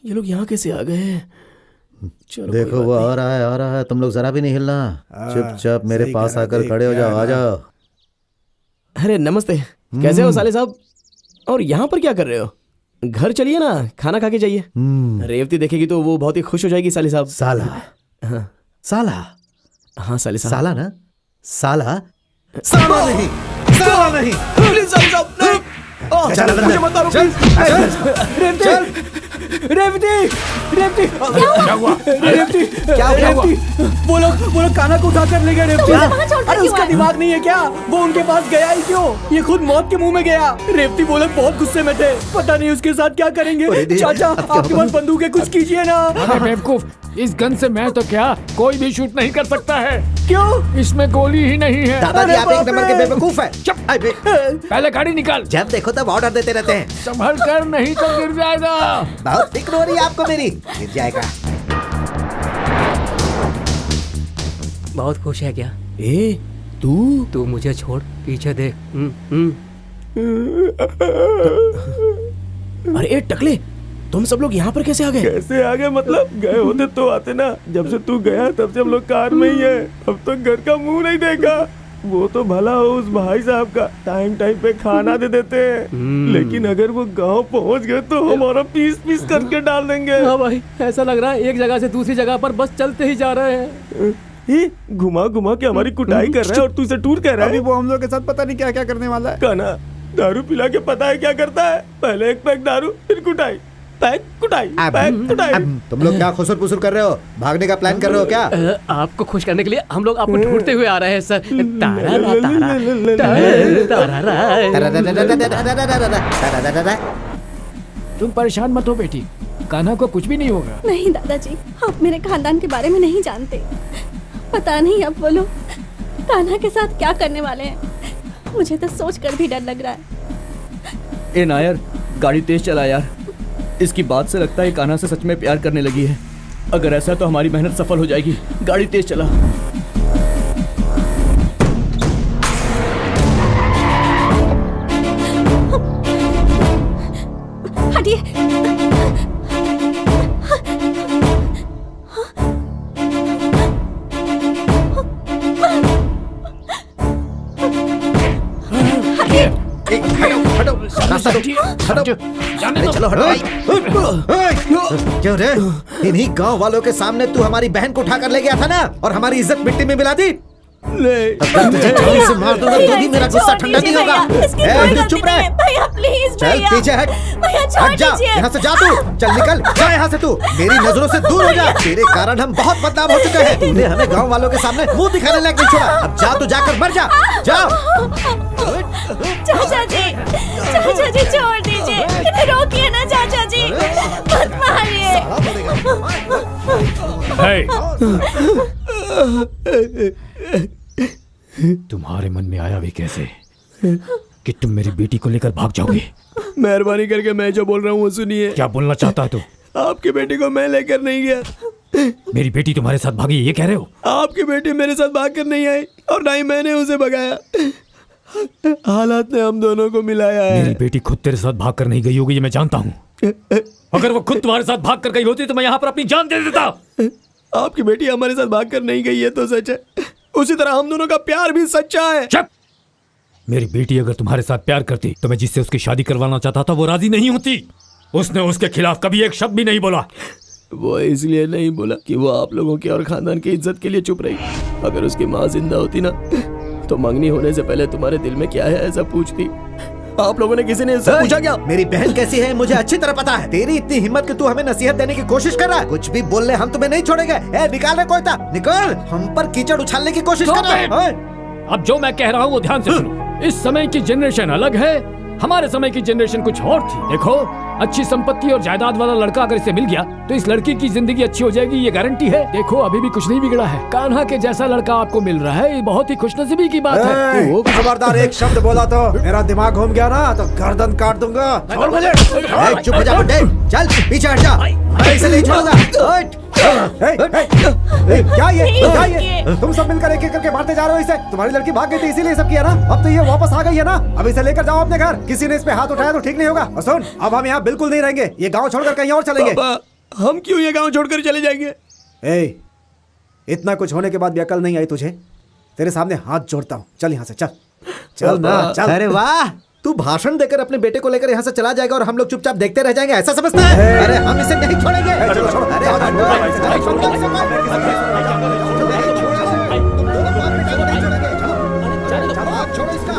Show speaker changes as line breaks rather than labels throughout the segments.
ये लोग यहाँ कैसे आ गए? चलो
देखो वो आ रहा है, तुम लोग जरा भी नहीं हिलना, चुपचाप मेरे पास आकर खड़े हो जाओ, आ जाओ।
अरे नमस्ते, कैसे हो साले साहब? और यहाँ पर क्या कर रहे हो? घर चलिए ना, खाना खा के जाइए। रेवती देखेगी तो वो बहुत ही खुश हो जाएगी साले साहब।
साला?
हाँ
साला?
हाँ साले साहब।
साला ना? साला? साला नहीं, साला नहीं।
प्लीज साले साहब नहीं।
चल
मुझे मत मारो,
चल,
प्लीज। रेवती, रेवती,
क्या हुआ?
रेवती,
क्या हुआ?
वो लोग काना को उठा कर ले गए। रेवती, अरे उसका दिमाग नहीं है क्या? वो उनके पास गया ही क्यों? ये खुद मौत के मुंह में गया। रेवती वो लोग बहुत गुस्से में थे, पता नहीं उसके साथ क्या करेंगे। चाचा आपके पास बंदूक है, कुछ कीजिए ना।
अरे बेवकूफ, इस गन से मैं तो क्या कोई भी शूट नहीं कर सकता है।
क्यों?
इसमें गोली ही नहीं है।
दादाजी आप एक नंबर के बेवकूफ है।
चुप, पहले गाड़ी निकाल।
जब देखो तब ऑर्डर देते रहते हैं।
संभल कर, नहीं तो गिर जाएगा।
बहुत फिक्र हो रही है आपको मेरी, गिर जाएगा।
बहुत खुश है क्या?
ए तू
मुझे छोड़, पीछे देख।
अरे ए टकले, तुम सब लोग यहाँ पर कैसे आ गए?
कैसे आ गए मतलब? गए होते तो आते ना। जब से तू गया तब से हम लोग कार में ही है। अब तो घर का मुंह नहीं देखा। वो तो भला हो उस भाई साहब का, टाइम टाइम पे खाना दे देते हैं। लेकिन अगर वो गांव पहुंच गए तो हमारा पीस पीस करके डाल देंगे।
हाँ भाई, ऐसा लग रहा है एक जगह से दूसरी जगह पर बस चलते ही जा रहे हैं।
घुमा घुमा के हमारी कुटाई कर रहा है और तू इसे टूर कह रहा है।
अभी वो हम लोग के साथ पता नहीं क्या क्या करने वाला है।
काना दारू पिला के पता है क्या करता है? पहले एक पैक दारू, फिर कुटाई, पैक कुटाई, पैक कुटाई।
तुम लोग क्या खुसर पुसर कर रहे हो? भागने का प्लान कर रहे हो क्या?
आपको खुश करने के लिए हम लोग आपको ढूंढते हुए आ रहे हैं सर।
तुम परेशान मत हो बेटी, कान्हा को कुछ भी नहीं होगा।
नहीं दादाजी, आप मेरे खानदान के बारे में नहीं जानते। पता नहीं अब वो लोग कान्हा के साथ क्या करने वाले हैं। मुझे तो सोच कर भी डर लग रहा है।
ए नायर, गाड़ी तेज चला यार। इसकी बात से लगता है कान्हा से सच में प्यार करने लगी है। अगर ऐसा है तो हमारी मेहनत सफल हो जाएगी। गाड़ी तेज चला।
हटिए।
चलो हटो भाई। क्यों रे? इन्हीं गांव वालों के सामने तू हमारी बहन को उठाकर ले गया था ना, और हमारी इज्जत मिट्टी में मिला दी। तुझे जान से मार दूंगा तो भी मेरा गुस्सा ठंडा नहीं होगा। तू चुप रह।
भैया प्लीज,
चल पीछे हट। हट जा, यहाँ से जा तू। चल निकल जा यहाँ से तू। मेरी नजरों से दूर हो जा। तेरे कारण हम बहुत बदनाम हो चुके हैं। तूने हमें गांव वालों के सामने मुंह दिखाने लायक नहीं छोड़ा। अब जा तू, जाकर मर जा। जाओ।
चाचा जी छोड़ दीजिए। इन्हें रोकिए ना चाचा जी, मत मारिए।
तुम्हारे मन में आया भी कैसे कि तुम मेरी बेटी को लेकर भाग जाओगे?
मेहरबानी करके मैं जो बोल रहा हूँ वो सुनिए।
क्या बोलना चाहता है तू?
आपकी बेटी को मैं लेकर नहीं गया।
मेरी बेटी तुम्हारे साथ भागी, ये कह रहे हो?
आपकी बेटी मेरे साथ भाग कर नहीं आई और ना ही मैंने उसे भगाया। हालात ने हम दोनों को मिलाया है।
मेरी बेटी खुद तेरे साथ भाग कर नहीं गई होगी, ये मैं जानता हूँ। अगर वो खुद तुम्हारे साथ भाग कर गई होती तो मैं यहाँ पर अपनी जान दे देता।
आपकी बेटी हमारे साथ भाग कर नहीं गई है तो सच है, उसी तरह हम दोनों का प्यार भी सच्चा है।
चुप! मेरी बेटी अगर तुम्हारे साथ प्यार करती तो मैं जिससे उसकी शादी करवाना चाहता था वो राजी नहीं होती। उसने उसके खिलाफ कभी एक शब्द भी नहीं बोला।
वो इसलिए नहीं बोला कि वो आप लोगों की और खानदान की इज्जत के लिए चुप रही। अगर उसकी माँ जिंदा होती ना तो मंगनी होने से पहले तुम्हारे दिल में क्या है ऐसा पूछती। आप लोगों ने किसी ने इससे पूछा क्या?
मेरी बहन कैसी है मुझे अच्छी तरह पता है। तेरी इतनी हिम्मत कि तू हमें नसीहत देने की कोशिश कर रहा है। कुछ भी बोल ले, हम तुम्हें नहीं छोड़ेंगे। ए, निकाल रे कोयता, निकल। हम पर कीचड़ उछालने की कोशिश कर रहा है।
अब जो मैं कह रहा हूँ वो ध्यान से सुनो। इस समय की जनरेशन अलग है, हमारे समय की जनरेशन कुछ और थी। देखो, अच्छी संपत्ति और जायदाद वाला लड़का अगर इसे मिल गया तो इस लड़की की जिंदगी अच्छी हो जाएगी, ये गारंटी है। देखो, अभी भी कुछ नहीं बिगड़ा है। कान्हा के जैसा लड़का आपको मिल रहा है, ये बहुत ही खुशनसीबी की बात है।
खबरदार, एक शब्द बोला तो मेरा दिमाग घूम गया ना तो गर्दन काट दूंगा।
चुप हो जा बुड्ढे, चल पीछे हट जा। मैं इसे नहीं छोड़ूंगा।
क्या ये तुम सब मिलकर एक एक करके मारते जा रहे हो इसे? तुम्हारी लड़की भाग गई थी इसीलिए सब किया ना? अब तो ये वापस आ गई है ना, अब इसे लेकर जाओ अपने घर। किसी ने इस पे हाथ उठाया तो ठीक नहीं होगा। और सुन, अब हम यहाँ बिल्कुल नहीं रहेंगे, ये गांव छोड़कर कहीं और चलेंगे।
हम क्यों ये गांव छोड़कर चले जाएंगे?
ए, इतना कुछ होने के बाद भी अकल नहीं आई तुझे? तेरे सामने हाथ जोड़ता हूँ, चल यहाँ से, चल चल ना, चल।
अरे वाह, तू भाषण देकर अपने बेटे को लेकर यहाँ से चला जाएगा और हम लोग चुपचाप देखते रह जाएंगे, ऐसा समझता है? अरे हम इसे नहीं छोड़ेंगे।
चलो, छोड़ो।
अरे छोड़ो इसका।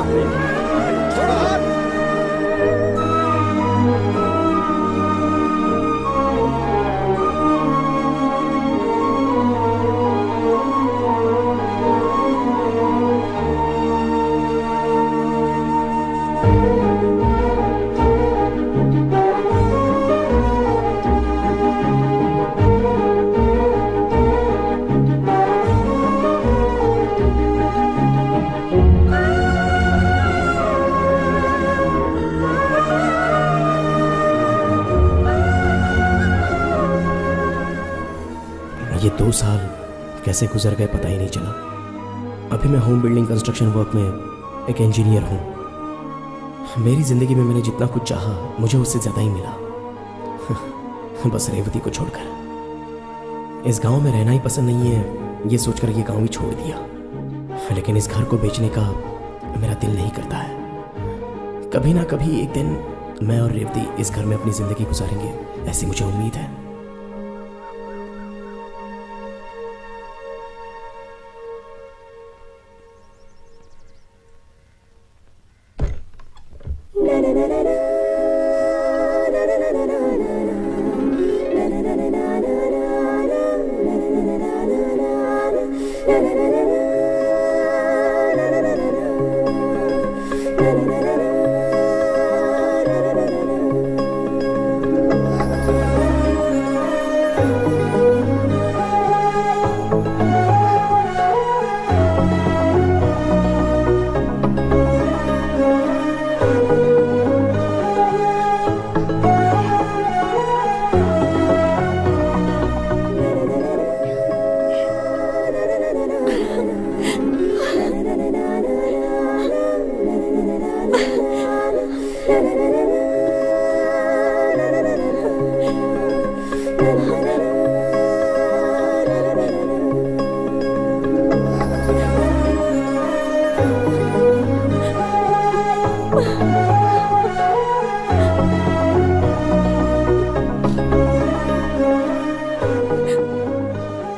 ये 2 साल कैसे गुजर गए पता ही नहीं चला। अभी मैं होम बिल्डिंग कंस्ट्रक्शन वर्क में एक इंजीनियर हूँ। मेरी जिंदगी में मैंने जितना कुछ चाहा मुझे उससे ज्यादा ही मिला। बस रेवती को छोड़कर। इस गांव में रहना ही पसंद नहीं है, ये सोचकर ये गांव ही छोड़ दिया। लेकिन इस घर को बेचने का मेरा दिल नहीं करता है। कभी ना कभी एक दिन मैं और रेवती इस घर में अपनी जिंदगी गुजारेंगे, ऐसी मुझे उम्मीद है।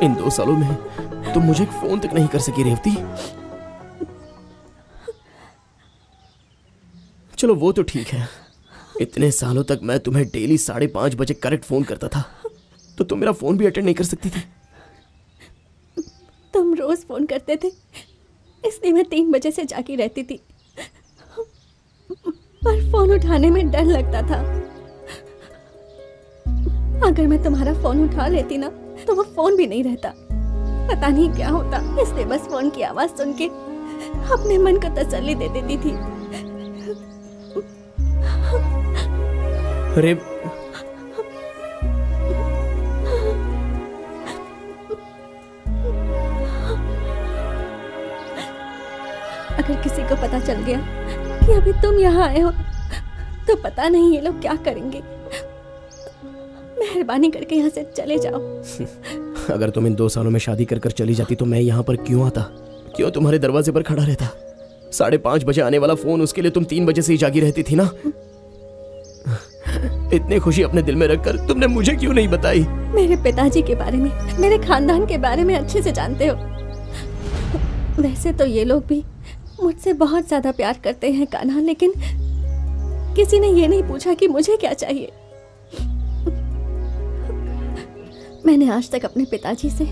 इन 2 सालों में तुम मुझे एक फोन तक नहीं कर सकी रेवती। चलो वो तो ठीक है, इतने सालों तक मैं तुम्हें डेली 5:30 बजे करेक्ट फोन करता था, तो तुम मेरा फोन भी अटेंड नहीं कर सकती थी।
तुम रोज फोन करते थे, इसलिए मैं 3 बजे से जागी रहती थी, पर फोन उठाने में डर लगता था। अगर मैं तुम्हारा फोन उठा लेती ना तो वो फोन भी नहीं रहता, पता नहीं क्या होता। इसलिए बस फोन की आवाज सुन के अपने मन को तसल्ली दे देती थी।
अरे
अगर किसी को पता चल गया कि अभी तुम यहाँ आए हो तो पता नहीं ये लोग क्या करेंगे। मेहरबानी करके यहाँ से चले जाओ।
अगर तुम इन 2 सालों में शादी कर चली जाती तो मैं यहाँ पर क्यों आता, क्यों तुम्हारे दरवाजे पर खड़ा रहता? 5:30 बजे आने वाला फोन, उसके लिए तुम 3 बजे से ही जागी रहती थी ना। इतनी खुशी अपने दिल में रखकर तुमने मुझे क्यों नहीं बताई?
मेरे पिताजी के बारे में, मेरे खानदान के बारे में अच्छे से जानते हो। वैसे तो ये लोग भी मुझसे बहुत ज्यादा प्यार करते हैं कान्हा, लेकिन किसी ने ये नहीं पूछा कि मुझे क्या चाहिए। मैंने आज तक अपने पिताजी से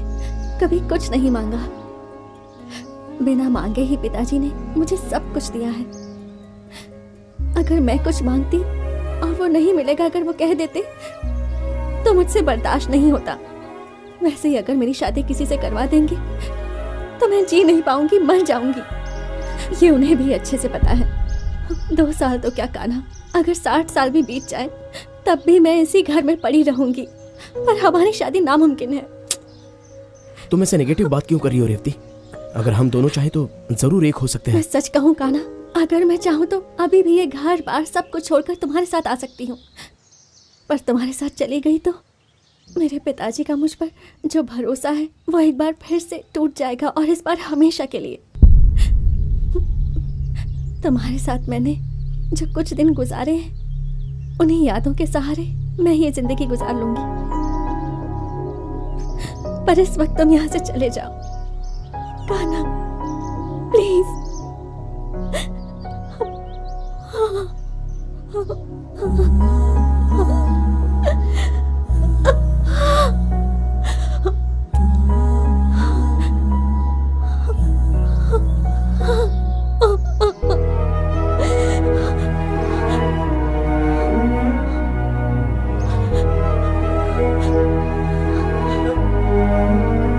कभी कुछ नहीं मांगा। बिना मांगे ही पिताजी ने मुझे सब कुछ दिया है। अगर मैं कुछ मांगती और वो नहीं मिलेगा, अगर वो कह देते, तो मुझसे बर्दाश्त नहीं होता। वैसे ही अगर मेरी शादी किसी से करवा देंगे तो मैं जी नहीं पाऊंगी, मर जाऊंगी। ये उन्हें भी अच्छे से पता है। 2 साल तो क्या कान्हा, अगर 60 साल भी बीत जाए तब भी मैं इसी घर में पड़ी रहूंगी, पर हमारी शादी नामुमकिन है।
तुम ऐसे नेगेटिव बात क्यों कर रही हो रेवती? अगर हम दोनों चाहें तो जरूर एक हो सकते हैं।
मैं सच कहूँ कान्हा, अगर मैं चाहूँ तो अभी भी ये घर बार सब कुछ छोड़कर तुम्हारे साथ आ सकती हूँ, पर तुम्हारे साथ चली गई तो मेरे पिताजी का मुझ पर जो भरोसा है वो एक बार फिर से टूट जाएगा, और इस बार हमेशा के लिए। तुम्हारे साथ मैंने जो कुछ दिन गुजारे हैं, उन्हीं यादों के सहारे मैं ये जिंदगी गुजार लूंगी। पर इस वक्त तुम यहाँ से चले जाओ कान्हा, प्लीज।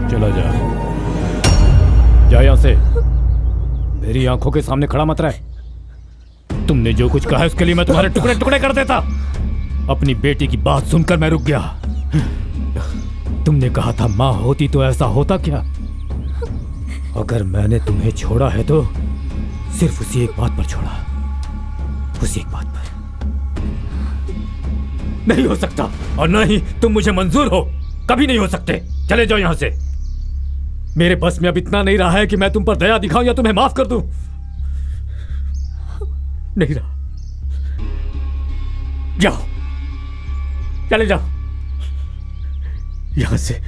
चला जा, जा यहाँ से। मेरी आंखों के सामने खड़ा मत रहे। तुमने जो कुछ कहा उसके लिए मैं तुम्हारे टुकड़े टुकड़े कर देता। अपनी बेटी की बात सुनकर मैं रुक गया। तुमने कहा था माँ होती तो ऐसा होता क्या? अगर मैंने तुम्हें छोड़ा है तो सिर्फ उसी एक बात पर छोड़ा, उसी एक बात पर। नहीं हो सकता, और न ही तुम मुझे मंजूर हो, कभी नहीं हो सकते। चले जाओ यहां से। मेरे बस में अब इतना नहीं रहा है कि मैं तुम पर दया दिखाऊं या तुम्हें माफ कर दूं। नहीं रहा। जाओ, चले जाओ यहां से।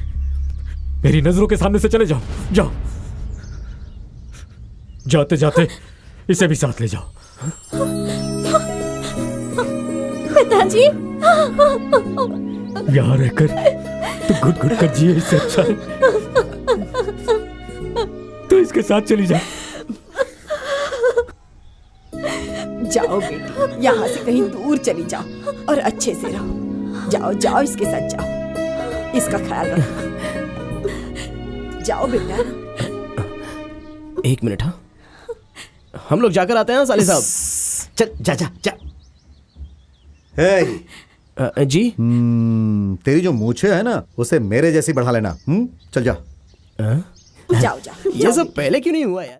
मेरी नजरों के सामने से चले जाओ। जाओ, जाते जाते इसे भी साथ ले जाओ।
पिताजी,
यहां रहकर तो घुट घुट कर जिए, इससे अच्छा है तो इसके साथ चली जा।
जाओ बेटी, यहाँ से कहीं दूर चली जाओ और अच्छे से रहो। जाओ जाओ, इसके साथ जाओ, इसका ख्याल रखो। जाओ बेटा।
एक मिनट, हाँ हम लोग जाकर आते हैं साले साहब।
चल जा जा जा।
जी
तेरी जो मूछें है ना उसे मेरे जैसी बढ़ा लेना। चल जा।
जाओ जाओ,
ये सब पहले क्यों नहीं हुआ यार?